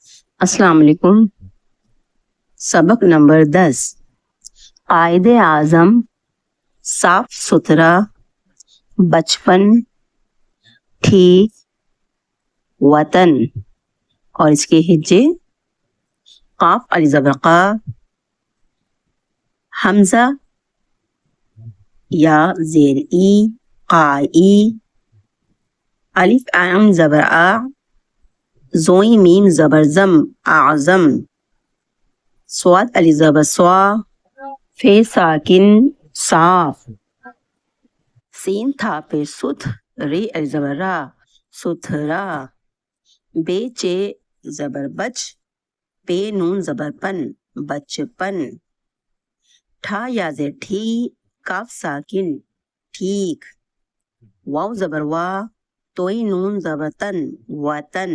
السلام علیکم۔ سبق نمبر 10، قائد اعظم، صاف ستھرا، بچپن، ٹھیک، وطن۔ اور اس کے ہجے: قاف علی زبر قا، حمزہ یا زیر ای، قائی، الف عین زبر آ، زوئی میم زبر زم، اعظم، صاد علی زبر صا، فے ساکن، صاف، سین تھا پہ ست، ری علی زبر را، ستھرا، بے چے زبر بچ، پے نون زبر پن، بچپن، ٹھا یا زیر ٹھی، کاف ساکن، ٹھیک، واو زبر وا، توئی نون زبر تن، وطن۔